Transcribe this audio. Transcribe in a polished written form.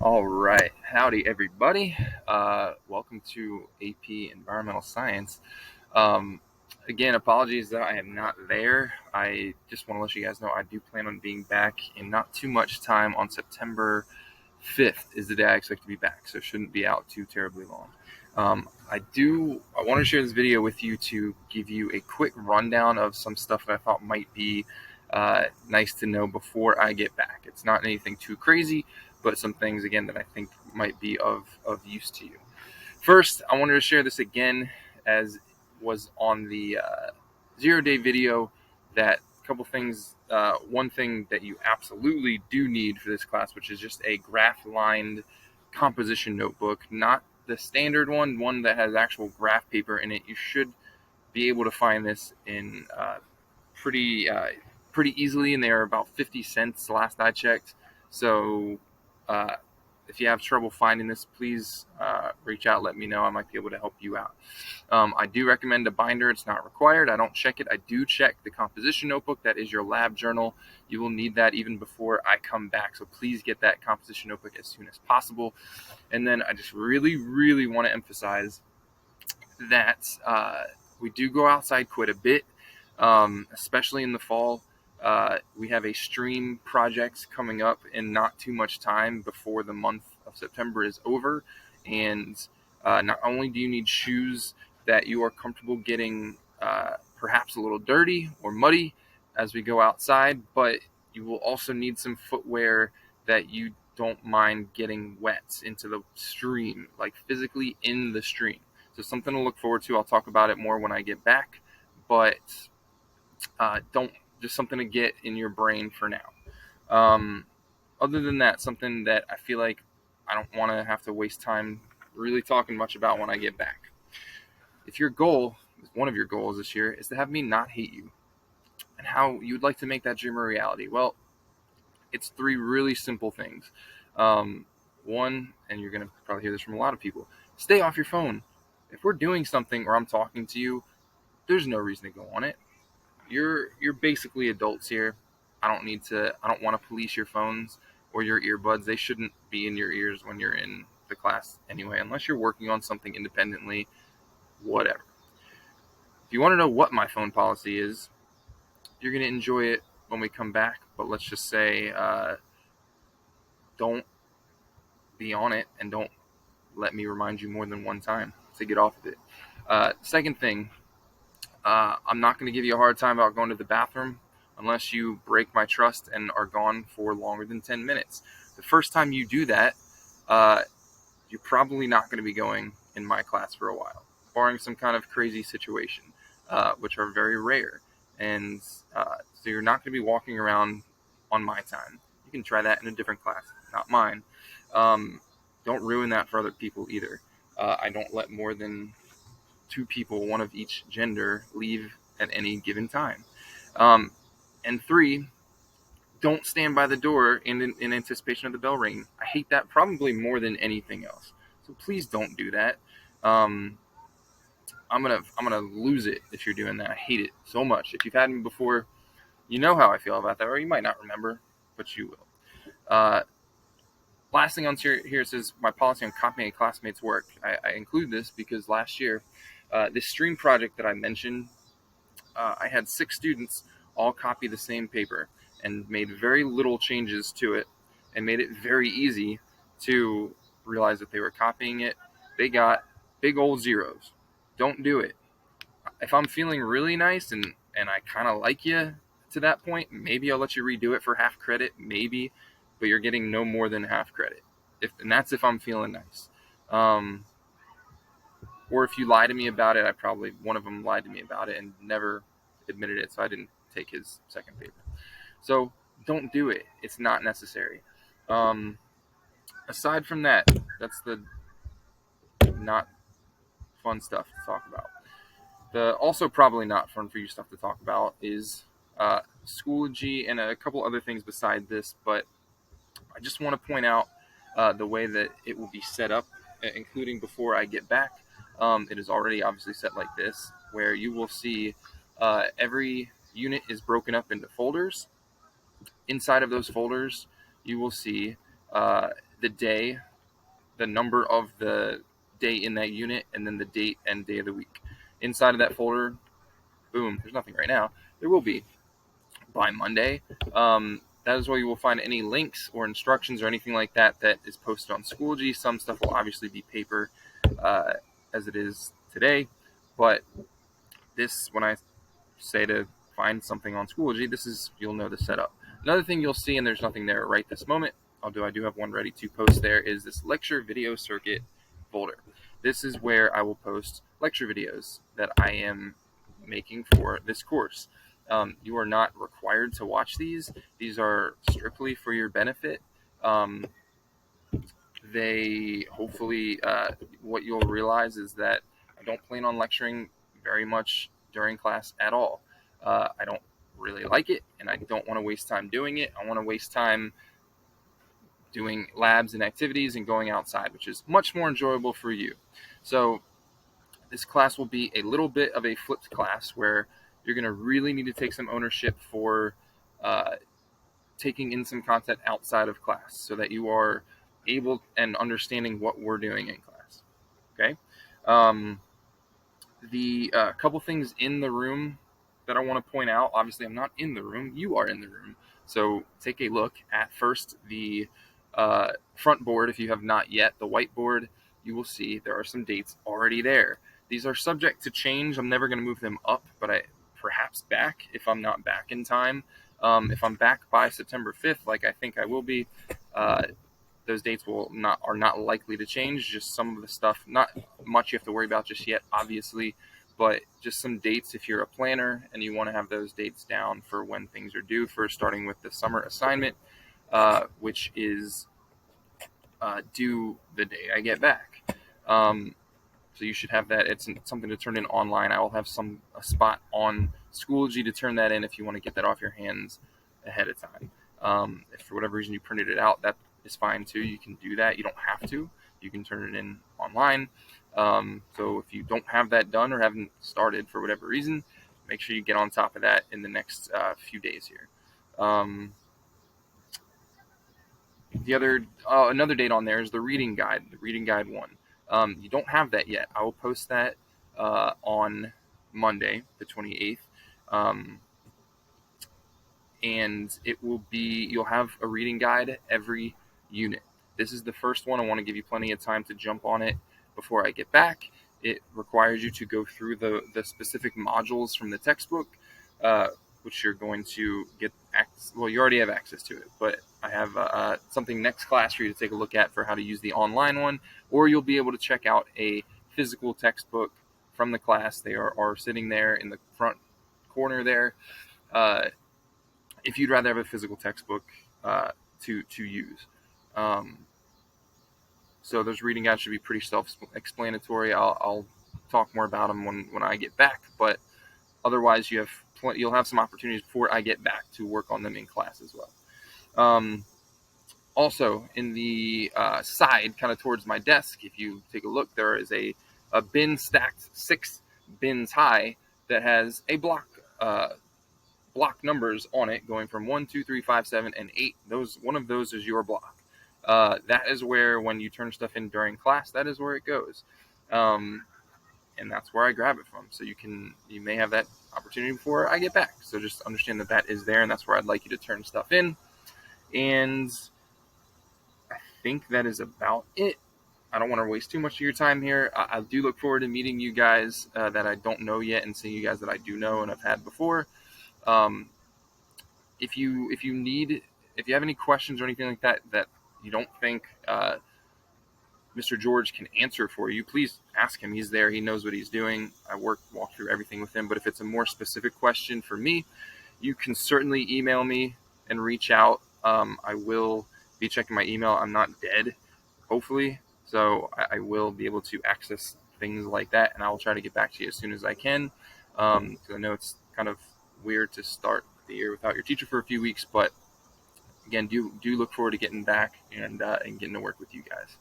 All right. Howdy, everybody. Welcome to AP Environmental Science. Um, Again, apologies that I am not there. I just want to let you guys know I do plan on being back in not too much time. On September 5th is the day I expect to be back, so it shouldn't be out too terribly long. I want to share this video with you to give you a quick rundown of some stuff that I thought might be nice to know before I get back. It's not anything too crazy, but some things, again, that I think might be of use to you. First, I wanted to share this again, as was on the 0-day video, that a couple things. One thing that you absolutely do need for this class, which is just a graph-lined composition notebook, not the standard one that has actual graph paper in it. You should be able to find this in pretty easily, and they are about 50 cents last I checked. So uh, if you have trouble finding this, please reach out, let me know. I might be able to help you out. I do recommend a binder. It's not required. I don't check it. I do check the composition notebook. That is your lab journal. You will need that even before I come back, so please get that composition notebook as soon as possible. And then I just really, really want to emphasize that we do go outside quite a bit, especially in the fall. We have a stream project coming up in not too much time before the month of September is over. And not only do you need shoes that you are comfortable getting perhaps a little dirty or muddy as we go outside, but you will also need some footwear that you don't mind getting wet into the stream, like physically in the stream. So something to look forward to. I'll talk about it more when I get back, but don't just something to get in your brain for now. Other than that, something that I feel like I don't want to have to waste time really talking much about when I get back. If your goal, one of your goals this year, is to have me not hate you, and how you'd like to make that dream a reality, well, it's three really simple things. One, and you're going to probably hear this from a lot of people, stay off your phone. If we're doing something or I'm talking to you, there's no reason to go on it. You're basically adults here. I don't want to police your phones or your earbuds. They shouldn't be in your ears when you're in the class anyway, unless you're working on something independently, whatever. If you want to know what my phone policy is, you're going to enjoy it when we come back, but let's just say don't be on it, and don't let me remind you more than one time to get off of it. Second thing, I'm not going to give you a hard time about going to the bathroom unless you break my trust and are gone for longer than 10 minutes. The first time you do that, you're probably not going to be going in my class for a while, barring some kind of crazy situation, which are very rare. And so you're not going to be walking around on my time. You can try that in a different class, not mine. Don't ruin that for other people either. I don't let more than two people, one of each gender, leave at any given time. And three, don't stand by the door in anticipation of the bell ringing. I hate that probably more than anything else. So please don't do that. I'm gonna lose it if you're doing that. I hate it so much. If you've had me before, you know how I feel about that, or you might not remember, but you will. Last thing on here says my policy on copying a classmate's work. I include this because last year, this stream project that I mentioned, I had 6 students all copy the same paper and made very little changes to it, and made it very easy to realize that they were copying it. They got big old zeros. Don't do it. If I'm feeling really nice and I kind of like you to that point, maybe I'll let you redo it for half credit, maybe, but you're getting no more than half credit. And that's if I'm feeling nice. Or if you lie to me about it, one of them lied to me about it and never admitted it, so I didn't take his second paper. So don't do it. It's not necessary. Aside from that, that's the not fun stuff to talk about. The also probably not fun for you stuff to talk about is Schoology and a couple other things beside this, but I just want to point out the way that it will be set up, including before I get back. It is already obviously set like this, where you will see every unit is broken up into folders. Inside of those folders, you will see the day, the number of the day in that unit, and then the date and day of the week. Inside of that folder, boom, there's nothing right now. There will be by Monday. That is where you will find any links or instructions or anything like that that is posted on Schoology. Some stuff will obviously be paper, as it is today, but this, when I say to find something on Schoology, this is, you'll know the setup. Another thing you'll see, and there's nothing there right this moment, although I do have one ready to post there, is this lecture video circuit folder. This is where I will post lecture videos that I am making for this course. You are not required to watch these. These are strictly for your benefit. They hopefully, what you'll realize is that I don't plan on lecturing very much during class at all. I don't really like it, and I don't want to waste time doing it. I want to waste time doing labs and activities and going outside, which is much more enjoyable for you. So this class will be a little bit of a flipped class where you're going to really need to take some ownership for taking in some content outside of class so that you are able and understanding what we're doing in class. Okay. The couple things in the room that I want to point out. Obviously, I'm not in the room. You are in the room. So take a look at first the front board. If you have not yet, the whiteboard, you will see there are some dates already there. These are subject to change. I'm never going to move them up, but I perhaps back if I'm not back in time. If I'm back by September 5th, like I think I will be, those dates are not likely to change. Just some of the stuff, not much you have to worry about just yet, obviously, but just some dates if you're a planner and you want to have those dates down for when things are due. For starting with the summer assignment, which is due the day I get back. So you should have that. It's something to turn in online. I will have a spot on Schoology to turn that in if you want to get that off your hands ahead of time. If for whatever reason you printed it out, that is fine too. You can do that. You don't have to. You can turn it in online. So if you don't have that done or haven't started for whatever reason, make sure you get on top of that in the next few days here. Another date on there is the reading guide 1. You don't have that yet. I will post that on Monday, the 28th. And you'll have a reading guide every unit. This is the first one. I want to give you plenty of time to jump on it before I get back. It requires you to go through the specific modules from the textbook, which you're going to get access. Well, you already have access to it, but I have something next class for you to take a look at for how to use the online one, or you'll be able to check out a physical textbook from the class. They are sitting there in the front corner there. If you'd rather have a physical textbook to use. So those reading guides should be pretty self-explanatory. I'll talk more about them when I get back, but otherwise you'll have some opportunities before I get back to work on them in class as well. Also, in the side, kind of towards my desk, if you take a look, there is a bin stacked 6 bins high that has a block numbers on it, going from 1, 2, 3, 5, 7, and 8. One of those is your block. That is where, when you turn stuff in during class, that is where it goes, and that's where I grab it from. So you may have that opportunity before I get back. So just understand that is there, and that's where I'd like you to turn stuff in. And I think that is about it. I don't want to waste too much of your time here. I do look forward to meeting you guys that I don't know yet, and seeing you guys that I do know and have had before. If you have any questions or anything like that you don't think Mr. George can answer for you, please ask him. He's there. He knows what he's doing. I walk through everything with him. But if it's a more specific question for me, you can certainly email me and reach out. I will be checking my email. I'm not dead, hopefully. So I will be able to access things like that, and I will try to get back to you as soon as I can. Because I know it's kind of weird to start the year without your teacher for a few weeks, but again, do look forward to getting back and getting to work with you guys.